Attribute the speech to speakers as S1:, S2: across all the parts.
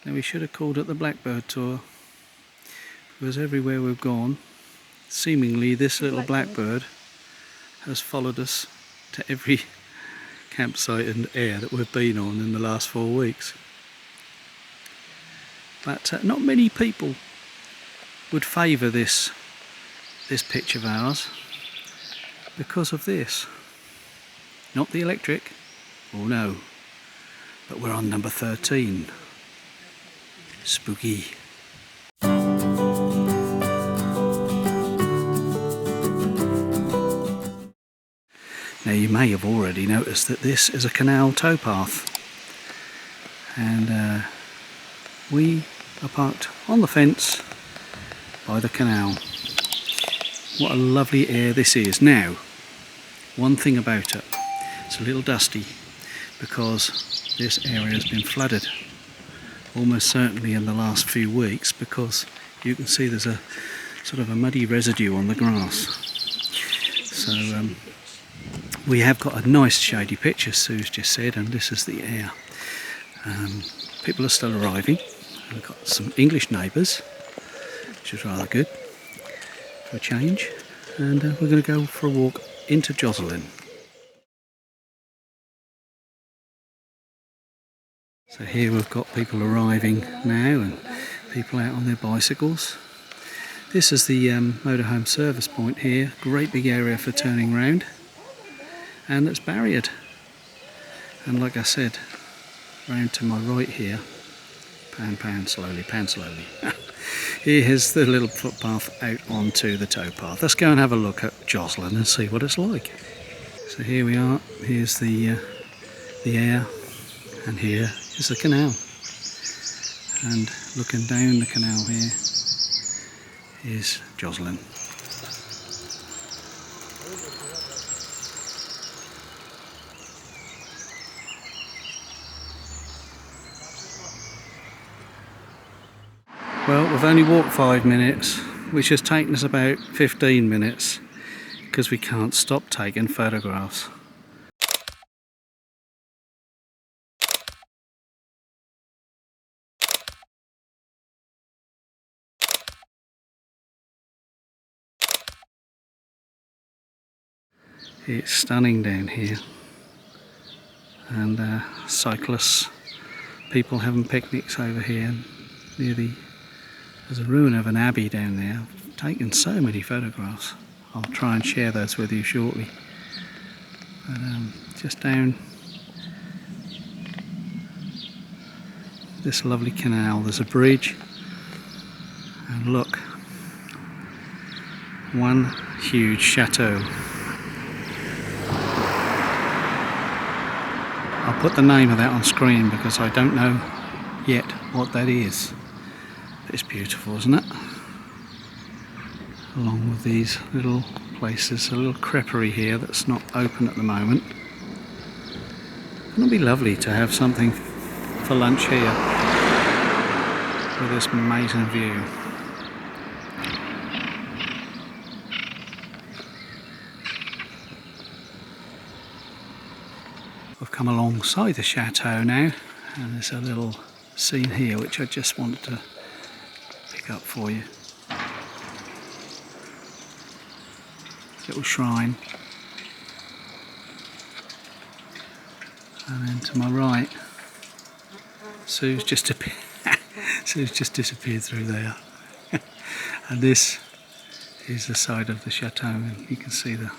S1: Now we should have called it the Blackbird Tour, because everywhere we've gone, seemingly this little blackbird has followed us to every campsite and air that we've been on in the last 4 weeks. But not many people would favour this pitch of ours because of this. Not the electric, oh no, but we're on number 13. Spooky. Now you may have already noticed that this is a canal towpath, and we are parked on the fence by the canal. What a lovely air this is. Now, one thing about it, it's a little dusty because this area has been flooded almost certainly in the last few weeks, because you can see there's a sort of a muddy residue on the grass. So we have got a nice shady pitch, as Sue's just said, and this is the air. People are still arriving. We've got some English neighbours, which is rather good for a change, and we're going to go for a walk into Josselin. So here we've got people arriving now and people out on their bicycles. This is the motorhome service point here, great big area for turning round, and it's barriered. And like I said, round to my right here, pan slowly, here's the little footpath out onto the towpath. Let's go and have a look at Josselin and see what it's like. So here we are, here's the air, and here is the canal. And looking down the canal here is Josselin. Well, we've only walked 5 minutes, which has taken us about 15 minutes because we can't stop taking photographs. It's stunning down here, and cyclists, people having picnics over here near there's a ruin of an abbey down there. I've taken so many photographs. I'll try and share those with you shortly. But just down this lovely canal there's a bridge, and look, one huge chateau. I'll put the name of that on screen because I don't know yet what that is. It's beautiful, isn't it? Along with these little places, a little creperie here that's not open at the moment. It'll be lovely to have something for lunch here with this amazing view. I've come alongside the chateau now, and there's a little scene here which I just wanted to pick up for you. Little shrine, and then to my right, Sue's just disappeared through there. And this is the side of the chateau, and you can see the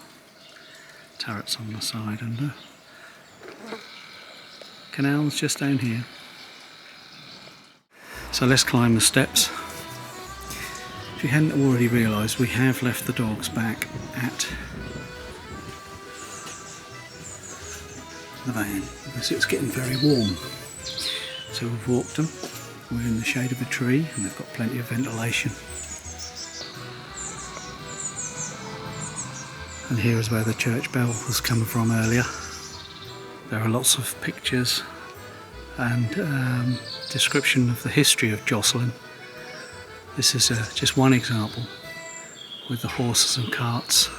S1: turrets on the side, and the canal's just down here. So let's climb the steps. If you hadn't already realised, we have left the dogs back at the van because it's getting very warm. So we've walked them. We're in the shade of a tree and they've got plenty of ventilation. And here is where the church bell was coming from earlier. There are lots of pictures and description of the history of Josselin. This is just one example with the horses and carts.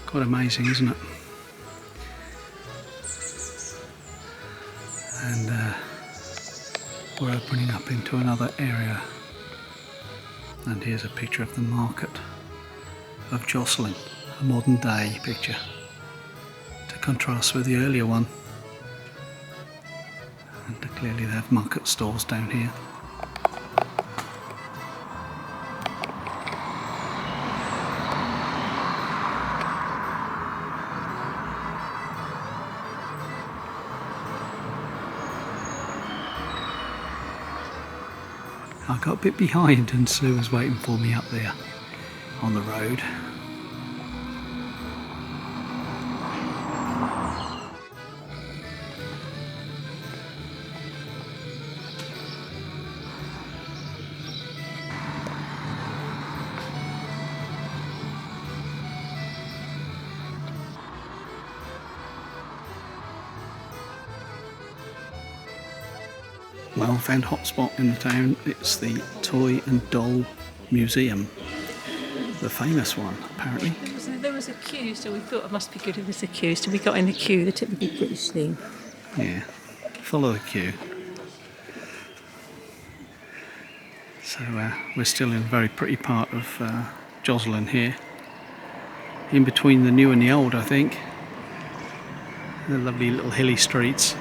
S1: Quite amazing, isn't it? And we're opening up into another area. And here's a picture of the market of Josselin, a modern day picture, to contrast with the earlier one. And clearly they have market stalls down here. I got a bit behind and Sue was waiting for me up there on the road. Well found hotspot in the town. It's the Toy and Doll Museum, the famous one apparently.
S2: There was a queue, so we thought it must be good if there's a queue, so we got in the queue, the typical British thing.
S1: Yeah, follow the queue. So we're still in a very pretty part of Josselin here, in between the new and the old, I think. The lovely little hilly streets.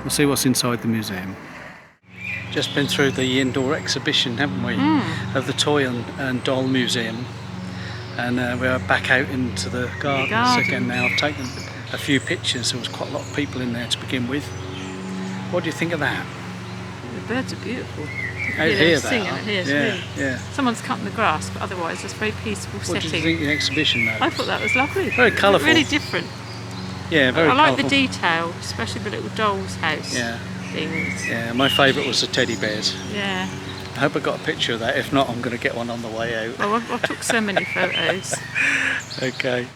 S1: We'll see what's inside the museum. Just been through the indoor exhibition, haven't we, of the Toy and Doll Museum, and we're back out into the gardens again now. I've taken a few pictures. There was quite a lot of people in there to begin with. What do you think of that?
S2: The birds are beautiful.
S1: Out here they are.
S2: Really.
S1: Yeah.
S2: Someone's cutting the grass, but otherwise it's a very peaceful setting.
S1: What did you think of the exhibition though?
S2: I thought that was lovely.
S1: Very colourful.
S2: Really different.
S1: Yeah, very
S2: I like
S1: colourful.
S2: the detail, especially the little doll's house things.
S1: Yeah, my favourite was the teddy bears.
S2: Yeah.
S1: I hope I got a picture of that. If not, I'm going to get one on the way out.
S2: Well, I took so many photos.
S1: Okay.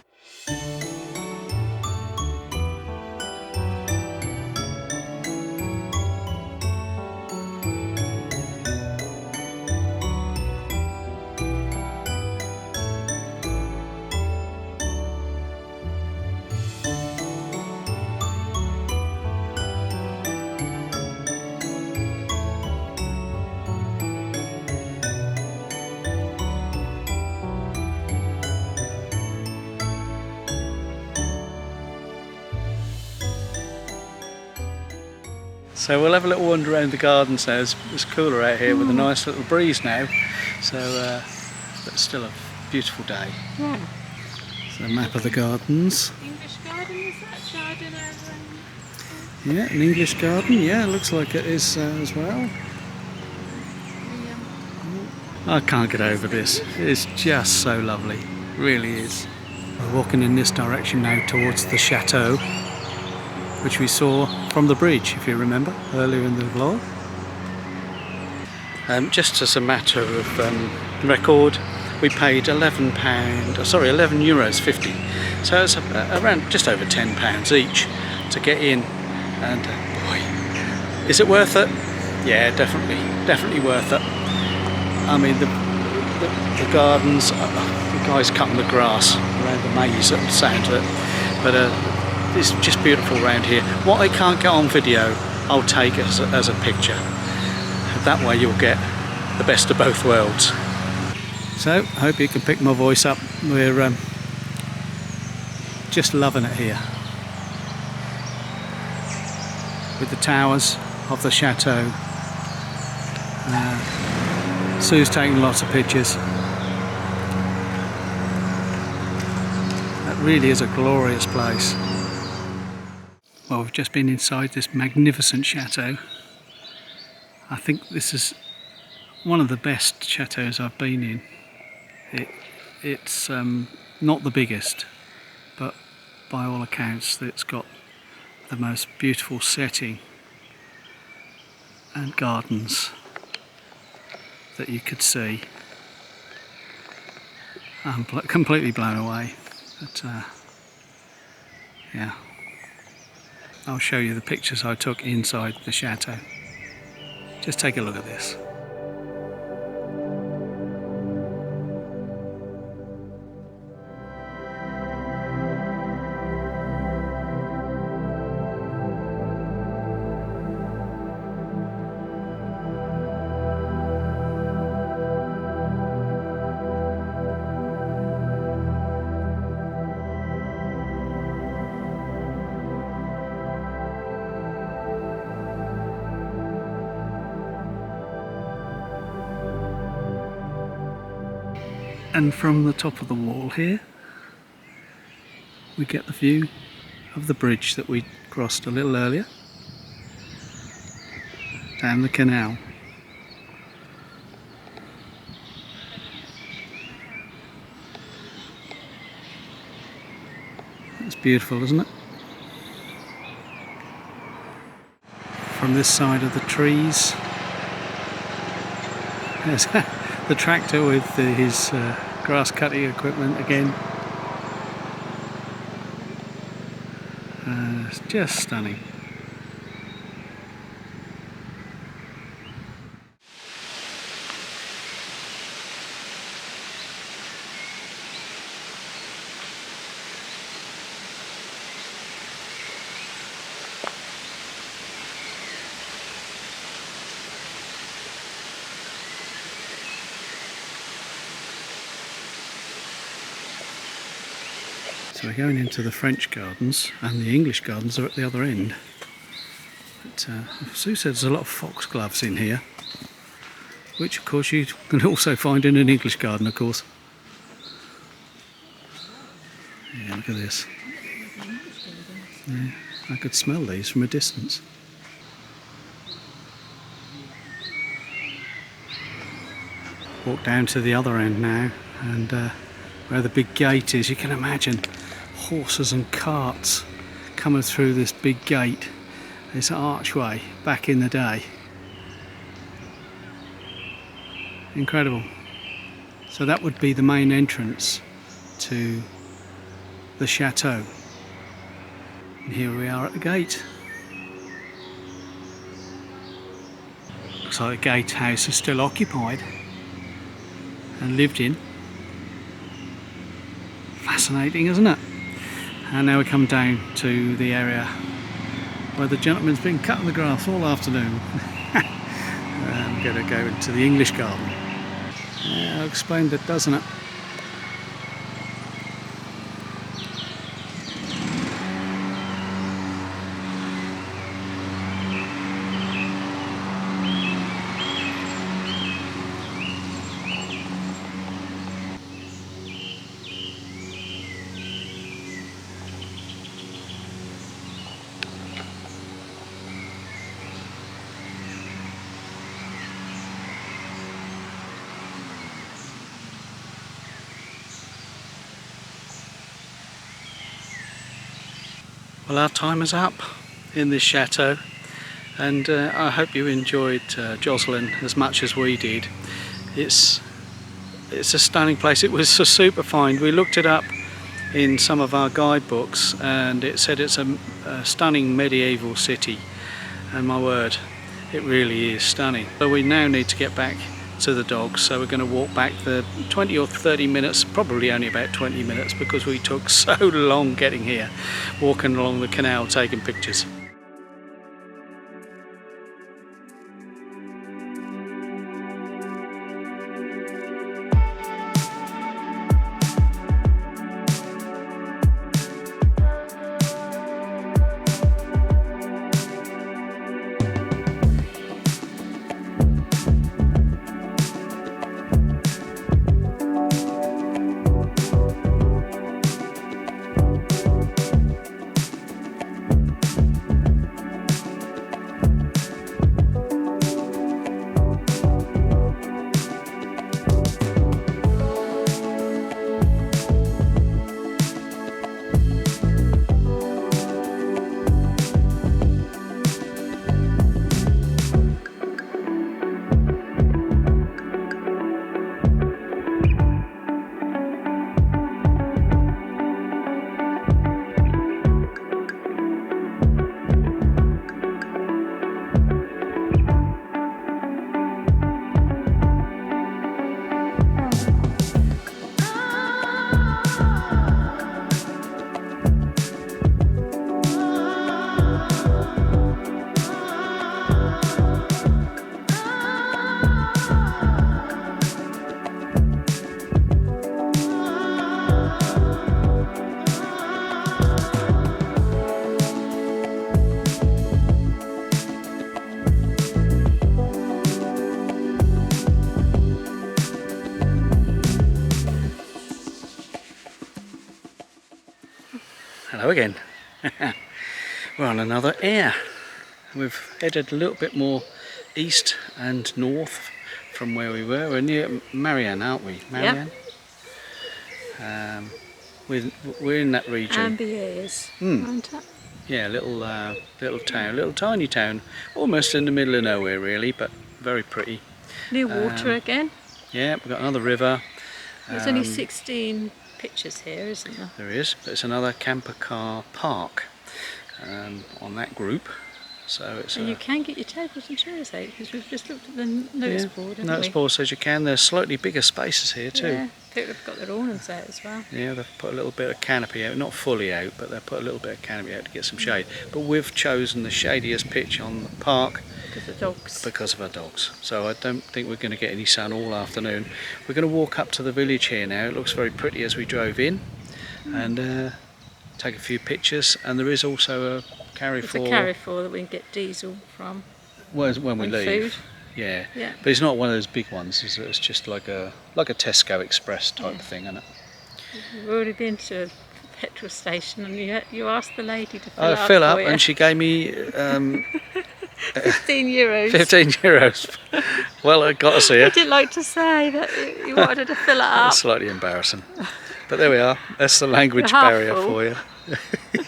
S1: So we'll have a little wander around the gardens now. It's cooler out here with a nice little breeze now. So, but still a beautiful day.
S2: Yeah.
S1: So a map of the gardens.
S2: English garden, is that garden over?
S1: Yeah, an English garden. Yeah, it looks like it is as well. I can't get over this. It's just so lovely. It really is. We're walking in this direction now towards the chateau, which we saw from the bridge, if you remember, earlier in the vlog. Just as a matter of record, we paid €11.50. So it's around just over £10 each to get in. And boy, is it worth it? Yeah, definitely worth it. I mean, the gardens, the guys cutting the grass around the maze at the sound of it, but it's just beautiful around here. What I can't get on video, I'll take as a picture. That way you'll get the best of both worlds. So, I hope you can pick my voice up. We're just loving it here. With the towers of the chateau. Sue's taking lots of pictures. That really is a glorious place. Well, we've just been inside this magnificent chateau. I think this is one of the best chateaus I've been in. It's not the biggest, but by all accounts it's got the most beautiful setting and gardens that you could see. I'm completely blown away. But yeah, I'll show you the pictures I took inside the chateau. Just take a look at this. And from the top of the wall here, we get the view of the bridge that we crossed a little earlier, down the canal. It's beautiful, isn't it? From this side of the trees, there's the tractor with his grass cutting equipment again. It's just stunning. So we're going into the French gardens, and the English gardens are at the other end. But Sue said there's a lot of foxgloves in here, which of course you can also find in an English garden, of course. Yeah, look at this. Yeah, I could smell these from a distance. Walk down to the other end now, and where the big gate is, you can imagine horses and carts coming through this big gate, this archway back in the day. Incredible. So that would be the main entrance to the chateau. And here we are at the gate. Looks like the gatehouse is still occupied and lived in. Fascinating, isn't it? And now we come down to the area where the gentleman's been cutting the grass all afternoon. I'm going to go into the English garden. Yeah, explained it, doesn't it? Well, our time is up in this chateau, and I hope you enjoyed Josselin as much as we did. It's a stunning place. It was a super find. We looked it up in some of our guidebooks, and it said it's a stunning medieval city, and my word, it really is stunning. So we now need to get back to the dogs, so we're going to walk back the 20 or 30 minutes, probably only about 20 minutes, because we took so long getting here, walking along the canal taking pictures. Hello again. We're on another air. We've headed a little bit more east and north from where we were. We're near Marianne, aren't we? Marianne? Yep. We're in that region.
S2: Ambrières, aren't it?
S1: Yeah, little town, little tiny town, almost in the middle of nowhere really, but very pretty.
S2: Near water again.
S1: Yeah, we've got another river.
S2: There's only 16 pictures here, isn't there?
S1: There is, but it's another camper car park on that group. So it's.
S2: And you can get your tables and chairs out because we've just looked at the notice board. Haven't
S1: Notice board says you can. There's slightly bigger spaces here too.
S2: Yeah, people have got their awnings out as well.
S1: Yeah, they've put a little bit of canopy out, not fully out, but they've put a little bit of canopy out to get some shade. But we've chosen the shadiest pitch on the park
S2: because of dogs.
S1: Because of our dogs. So I don't think we're going to get any sun all afternoon. We're going to walk up to the village here now. It looks very pretty as we drove in, and take a few pictures. And there is also a carry-for.
S2: It's a carry-for that we can get diesel from.
S1: When we leave.
S2: Food.
S1: Yeah, but it's not one of those big ones. It's just like a Tesco Express type thing, isn't it?
S2: We've already been to a petrol station, and you asked the lady to
S1: fill up, and she gave me
S2: 15 euros.
S1: 15 euros. Well, I got to see her.
S2: I didn't like to say that you wanted her to fill it up.
S1: That's slightly embarrassing, but there we are. That's the language barrier for you.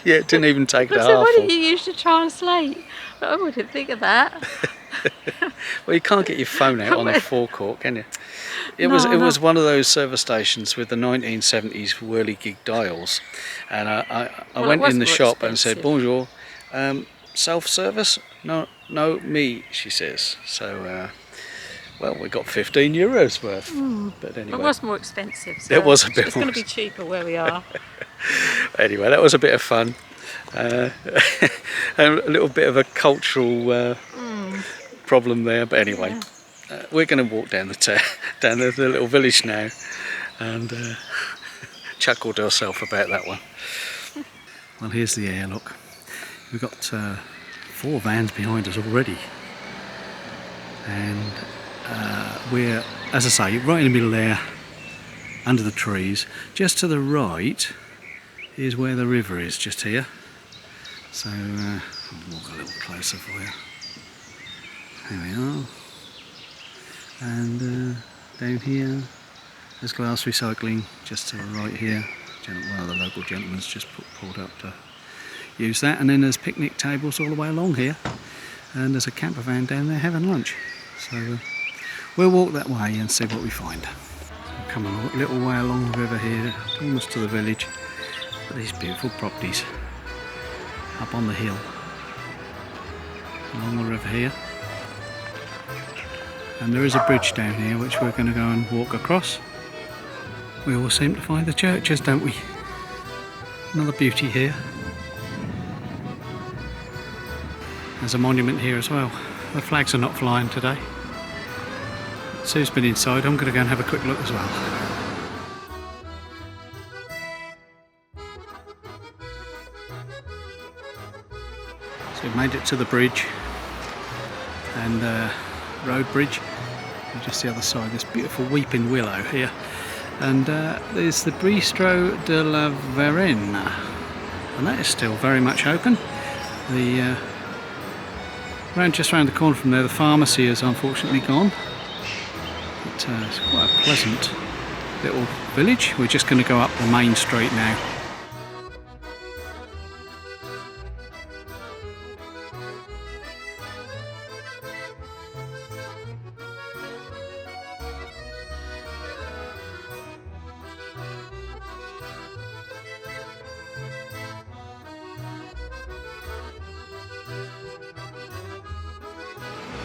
S1: Yeah, it didn't even take it half.
S2: So what did you use to translate? I wouldn't think of that.
S1: Well, you can't get your phone out on a forecourt, can you? It was one of those service stations with the 1970s whirligig dials, and I went in the shop and said, "Bonjour, self-service? No, me," she says. So, well, we got 15 euros worth. But anyway,
S2: it was more expensive. So
S1: it was a bit.
S2: It's going to be cheaper where we are.
S1: Anyway, that was a bit of fun. A little bit of a cultural problem there, but anyway, we're going to walk down the little village now, and chuckle to ourselves about that one. Well, here's the air. Look, we've got 4 vans behind us already, and we're, as I say, right in the middle there, under the trees. Just to the right is where the river is, just here. So I'll walk a little closer for you. There we are. And down here there's glass recycling just to the right here. One of the local gentlemen's just pulled up to use that. And then there's picnic tables all the way along here. And there's a camper van down there having lunch. So we'll walk that way and see what we find. So we'll come a little way along the river here, almost to the village. But these beautiful properties up on the hill along the river here, and there is a bridge down here which we're going to go and walk across. We always seem to find the churches, don't we? Another beauty here. There's a monument here as well. The flags are not flying today. Sue's been inside. I'm going to go and have a quick look as well. We've made it to the bridge, and road bridge. You just see the other side, this beautiful weeping willow here, and there's the Bistro de la Varenne, and that is still very much open. The just around the corner from there, the pharmacy is unfortunately gone, but it's quite a pleasant little village. We're just going to go up the main street now.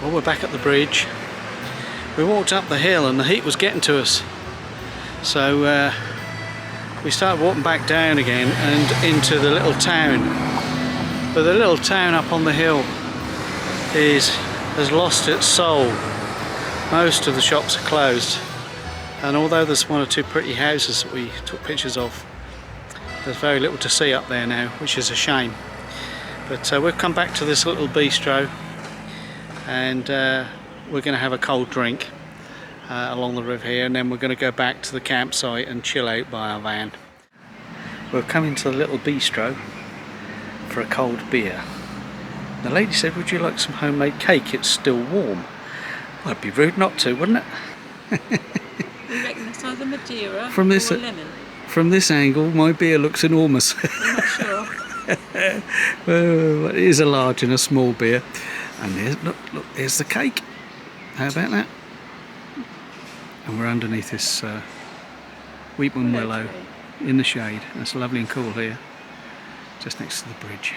S1: Well, we're back at the bridge. We walked up the hill and the heat was getting to us, so we started walking back down again and into the little town. But the little town up on the hill has lost its soul. Most of the shops are closed, and although there's 1 or 2 pretty houses that we took pictures of, there's very little to see up there now, which is a shame. But we've come back to this little bistro, and we're going to have a cold drink along the river here, and then we're going to go back to the campsite and chill out by our van. We're coming to the little bistro, for a cold beer. The lady said, would you like some homemade cake? It's still warm. Well, it'd be rude not to, wouldn't it?
S2: You reckon it's either Madeira
S1: From this,
S2: or lemon?
S1: From this angle, my beer looks enormous.
S2: I'm not sure.
S1: Well, it is a large and a small beer. And look, here's the cake. How about that? And we're underneath this weeping willow in the shade. It's lovely and cool here, just next to the bridge.